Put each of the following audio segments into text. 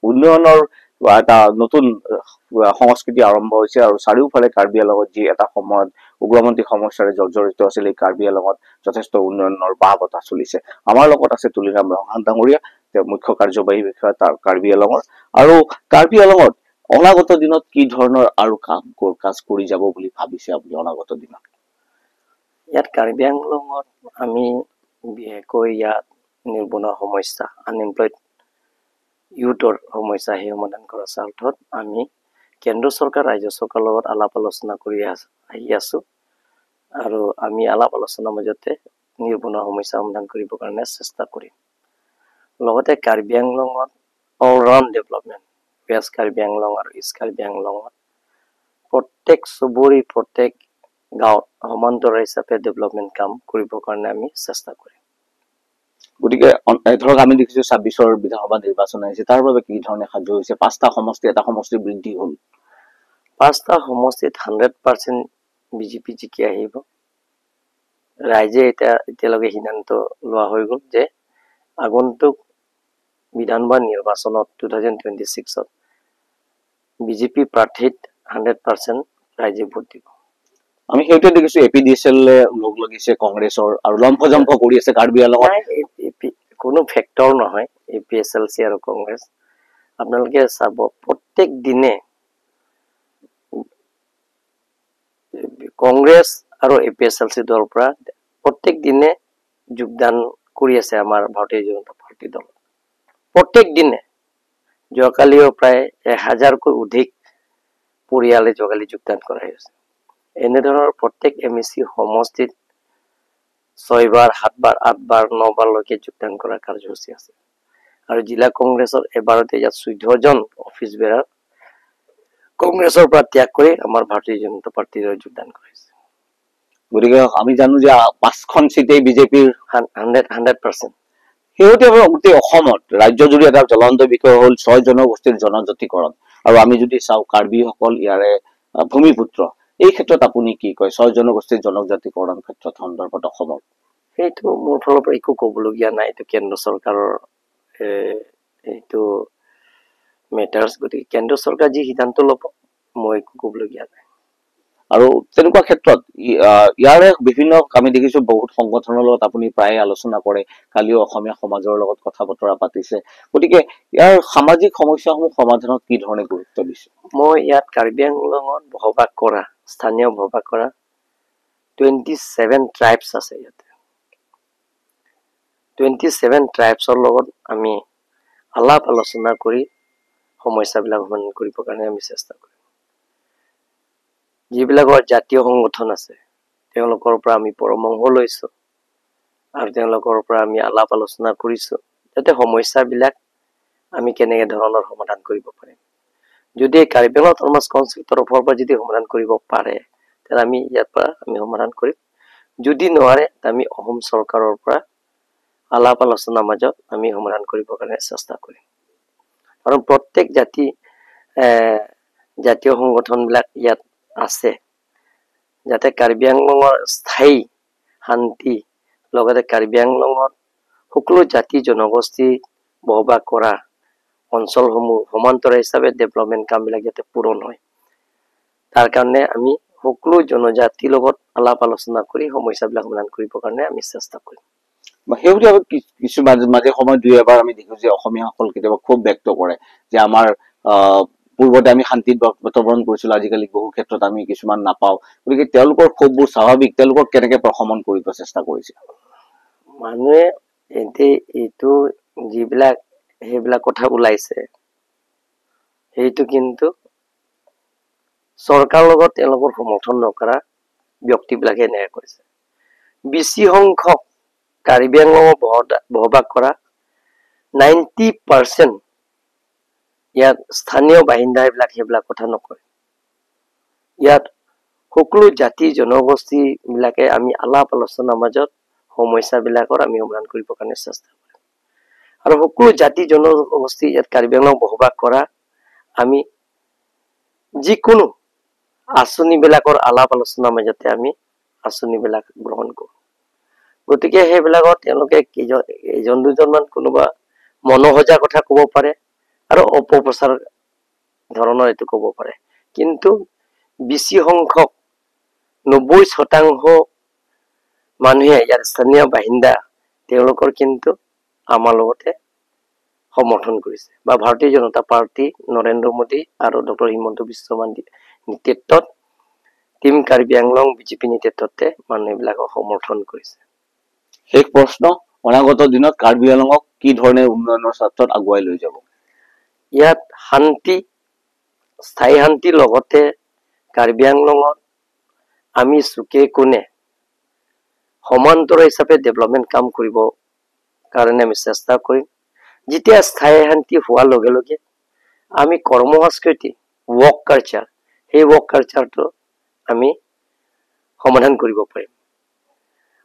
উন্নয়নৰ এটা নতুন সংস্কৃতি আৰম্ভ হৈছে আৰু চাৰিওফালে কাৰ্বি আংলঙত যি এটা সময়ত উগ্ৰপন্থী সমস্যাৰে জৰ্জৰিত আছিল এই কাৰ্বি আংলঙত যথেষ্ট উন্নয়নৰ বাহ বতৰা চলিছে। আমাৰ লগত আছে তুলিৰাম ৰহন ডাঙৰীয়া, তেওঁ মুখ্য কাৰ্যবাহী বিষয়া তাৰ কাৰ্বি আংলঙৰ। আৰু কাৰ্বি আংলঙত অনাগত দিনত কি ধৰণৰ আৰু কাজ কৰি যাব বুলি ভাবিছে আপুনি অনাগত দিনত? ইয়াত কাৰ্বি আংলঙত আমি বিশেষকৈ ইয়াত নিবনুৱা সমস্যা, আনএমপ্লয়ড ইউথৰ সমস্যা সেই সমাধান কৰাৰ স্বাৰ্থত আমি কেন্দ্ৰ চৰকাৰ ৰাজ্য চৰকাৰৰ লগত আলাপ আলোচনা কৰি আহি আছো আৰু আমি আলাপ আলোচনাৰ মাজতে নিবনুৱা সমস্যা সমাধান কৰিবৰ কাৰণে চেষ্টা কৰিম। লগতে কাৰ্বি আংলঙত all-round development, west Karbi Anglong আৰু ইষ্ট কাৰ্বি আংলঙত প্ৰত্যেক চুবুৰী প্ৰত্যেক গাঁৱত সমান্তৰাল হিচাপে ডেভেলপমেণ্ট কাম কৰিবৰ কাৰণে আমি চেষ্টা কৰিম। গতিকে ধৰক আমি দেখিছো ২৬ৰ বিধানসভা নিৰ্বাচন আহিছে, তাৰ বাবে কি ধৰণে সাজু হৈছে? ৫টা সমষ্টি, এটা সমষ্টি বৃদ্ধি হ'ল। ৫টা সমষ্টিত 100% বিজেপি জিকি আহিব। ৰাইজে এতিয়ালৈকে সিদ্ধান্ত লোৱা হৈ গ'ল যে আগন্তুক বিধানসভা নিৰ্বাচনত 2026ত বিজেপি প্ৰাৰ্থীত 100% ৰাইজে ভোট দিব। আমি সেইটোৱে দেখিছো APDCL লগ লাগিছে কংগ্ৰেছৰ আৰু লম্ফজম্ফ কৰি আছে কাৰ্বি আংলঙত। কোনো ফেক্টৰ নহয় APSLC আৰু কংগ্ৰেছ। আপোনালোকে চাব প্ৰত্যেক দিনে কংগ্ৰেছ আৰু APSLC দলৰ পৰা প্ৰত্যেক দিনে যোগদান কৰি আছে আমাৰ ভাৰতীয় জনতা পাৰ্টি দল। প্ৰত্যেক দিনে যোৱাকালিও প্ৰায় 1000কৈ অধিক পৰিয়ালে যোৱাকালি যোগদান কৰা হৈছে। এনেধৰণৰ প্ৰত্যেক MEC সমষ্টিত 6 বাৰ 7 বাৰ 8 বাৰ 9 বাৰলৈকে যোগদান কৰাৰ কাৰ্যসূচী আছে। আৰু জিলা কংগ্ৰেছৰ এবাৰতে ইয়াত 14 জন অফিচ বেৰাৰ কংগ্ৰেছৰ পৰা ত্যাগ কৰি আমাৰ ভাৰতীয় জনতা পাৰ্টিৰ যোগদান কৰিছে। গতিকে আমি জানো যে 5খন চিটেই বিজেপিৰ 100%। শেহতীয়াভাৱে গোটেই অসমত ৰাজ্যজুৰি এটা জ্বলন্ত বিষয় হ'ল 6 জনগোষ্ঠীৰ জনজাতিকৰণ। আৰু আমি যদি চাওঁ কাৰ্বিসকল ইয়াৰে ভূমিপুত্ৰ। এই ক্ষেত্ৰত আপুনি কি কয় 6 জনগোষ্ঠীৰ জনজাতিকৰণ ক্ষেত্ৰত সন্দৰ্ভত অসমৰ? সেইটো মোৰ ফালৰ পৰা একো ক'বলগীয়া নাই, এইটো কেন্দ্ৰ চৰকাৰৰ এইটো মেটাৰ্ছ। গতিকে কেন্দ্ৰ চৰকাৰ যি সিদ্ধান্ত ল'ব মই একো ক'বলগীয়া নাই। আৰু তেনেকুৱা ক্ষেত্ৰত ইয়াৰে বিভিন্ন আমি দেখিছো বহুত সংগঠনৰ লগত আপুনি প্ৰায় আলোচনা কৰে, কালিও অসমীয়া সমাজৰ লগত কথা বতৰা পাতিছে। গতিকে ইয়াৰ সামাজিক সমস্যাসমূহ সমাধানত কি ধৰণে গুৰুত্ব দিছে? মই ইয়াত কাৰ্বি আংলঙত বসবাস কৰা স্থানীয় বসবাস কৰা 27 ট্ৰাইবছ আছে। ইয়াতে 27 ট্ৰাইবছৰ লগত আমি আলাপ আলোচনা কৰি সমস্যাবিলাক সমাধান কৰিবৰ কাৰণে আমি চেষ্টা কৰিম। যিবিলাকৰ জাতীয় সংগঠন আছে তেওঁলোকৰ পৰা আমি পৰামৰ্শ লৈছো আৰু তেওঁলোকৰ পৰা আমি আলাপ আলোচনা কৰিছো যাতে সমস্যাবিলাক আমি কেনেকে ধৰণৰ সমাধান কৰিব পাৰিম। যদি কাৰ্বি আংলং অট'নমাছ কাউন্সিল তৰফৰ পৰা যদি সমাধান কৰিব পাৰে তেন্তে আমি ইয়াৰ পৰা আমি সমাধান কৰিম। যদি নোৱাৰে আমি অসম চৰকাৰৰ পৰা আলাপ আলোচনাৰ মাজত আমি সমাধান কৰিবৰ কাৰণে চেষ্টা কৰিম। কাৰণ প্ৰত্যেক জাতীয় সংগঠনবিলাক ইয়াত আছে যাতে কাৰ্বি আংলঙৰ স্থায়ী শান্তি লগতে কাৰ্বি আংলঙত সকলো জাতি জনগোষ্ঠী বসবাস কৰা অঞ্চলসমূহ সমান্তৰাল হিচাপে ডেভেলপমেণ্ট কামবিলাক যাতে পূৰণ হয়, তাৰ কাৰণে আমি সকলো জনজাতিৰ লগত আলাপ আলোচনা কৰি সমস্যাবিলাক সমাধান কৰিবৰ কাৰণে আমি চেষ্টা কৰিম। শেহতীয়াভাৱে কিছু মাজে সময় 2-এবাৰ আমি দেখো যে অসমীয়াসকল কেতিয়াবা ক্ষোভ ব্যক্ত কৰে যে আমাৰ পূৰ্বতে আমি শান্তিত বাতাবৰণ কৰিছিলো, আজিকালি বহু ক্ষেত্ৰত আমি কিছুমান নাপাওঁ। গতিকে তেওঁলোকৰ ক্ষোভবোৰ স্বাভাৱিক, তেওঁলোকক কেনেকে প্ৰশমন কৰিব চেষ্টা কৰিছে? মানুহে এইটো যিবিলাক সেইবিলাক কথা ওলাইছে সেইটো কিন্তু চৰকাৰৰ লগত তেওঁলোকৰ সমৰ্থন নকৰা ব্যক্তিবিলাকে এনেকে কৰিছে। বেছি সংখ্যক কাৰ্বি আংলঙত বসবাস কৰা 90% ইয়াত স্থানীয় বাসিন্দা সেইবিলাক কথা নকয়। ইয়াত সকলো জাতি জনগোষ্ঠী বিলাকে আমি আলাপ আলোচনাৰ মাজত সমস্যাবিলাকৰ আমি সমাধান কৰিবৰ কাৰণে চেষ্টা কৰিম। আৰু সকলো জাতি জনগোষ্ঠী ইয়াত কাৰ্বি আংলং বসবাস কৰা আমি যিকোনো আঁচনিবিলাকৰ আলাপ আলোচনাৰ মাজতে আমি আঁচনিবিলাক গ্ৰহণ কৰোঁ। গতিকে সেইবিলাকত তেওঁলোকে 1-2জনমান কোনোবা মনোসজা কথা ক'ব পাৰে আৰু অপপ্ৰচাৰ ধৰণৰ এইটো ক'ব পাৰে কিন্তু বেছি সংখ্যক 90% মানুহে ইয়াৰ স্থানীয় বাসিন্দা তেওঁলোকৰ কিন্তু আমাৰ লগতে সমৰ্থন কৰিছে বা ভাৰতীয় জনতা পাৰ্টি নৰেন্দ্ৰ মোদী আৰু ডক্টৰ হিমন্ত বিশ্ব শৰ্মাৰ নেতৃত্বত টিম কাৰ্বি আংলং বিজেপি নেতৃত্বতে মানুহবিলাকক সমৰ্থন কৰিছে শেষ প্ৰশ্ন অনাগত দিনত কাৰ্বি আংলঙক কি ধৰণে উন্নয়নৰ স্বাৰ্থত আগুৱাই লৈ যাব ইয়াত শান্তি স্থায়ী শান্তিৰ লগতে কাৰ্বি আংলঙত আমি চুকে কোণে সমান্তৰাল হিচাপে ডেভেলপমেণ্ট কাম কৰিব কাৰণে আমি চেষ্টা কৰিম যেতিয়া স্থায়ী শান্তি হোৱাৰ লগে লগে আমি কৰ্ম সংস্কৃতি ৱৰ্ক কালচাৰ সেই ৱৰ্ক কালচাৰটো আমি সমাধান কৰিব পাৰিম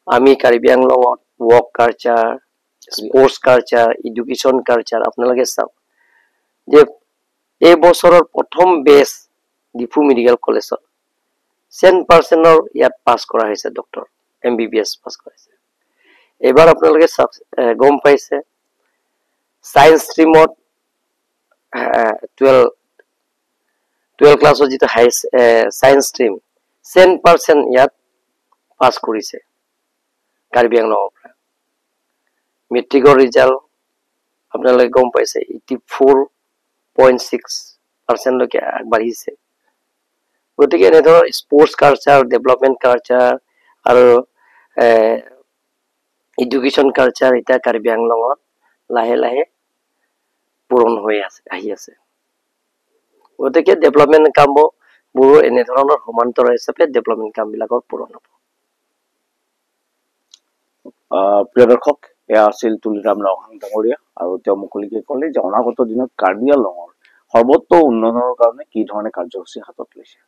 আমি কাৰ্বি আংলঙত work culture sports culture education culture আপোনালোকে চাওক যে এই বছৰৰ প্ৰথম বেচ ডিফু মেডিকেল কলেজত 100% ইয়াত পাছ কৰা হৈছে ডক্টৰ MBBS পাছ কৰিছে এবাৰ আপোনালোকে গম পাইছে সায়েন্স ষ্ট্ৰীমত 12 ক্লাছৰ যেটা হাই সায়েন্স ষ্ট্ৰীম 100% ইয়াত পাছ কৰিছে কাৰ্বি আংলঙৰ পৰা মেট্ৰিকৰ ৰিজাল্ট আপোনালোকে গম পাইছে 84.6% লৈকে আগবাঢ়িছে গতিকে এনে ধৰণৰ স্পৰ্টছ কালচাৰ ডেভেলপমেণ্ট কালচাৰ আৰু এডুকেশ্যন কালচাৰ এটা কাৰ্বি আংলঙত লাহে লাহে পূৰণ হৈ আহি আছে গতিকে ডেভেলপমেণ্ট কামবোৰ এনে ধৰণৰ সমান্তৰাল হিচাপে ডেভেলপমেণ্ট কামবিলাকৰ পূৰণ হ'ব প্ৰিয় দৰ্শক এয়া আছিল তুলিৰাম নৰসিংহ ডাঙৰীয়া আৰু তেওঁ মুকলিকে ক'লে যে অনাগত দিনত কাৰ্বি আংলঙৰ সৰ্বোত্তম উন্নয়নৰ কাৰণে কি ধৰণে কাৰ্যসূচী হাতত লৈছে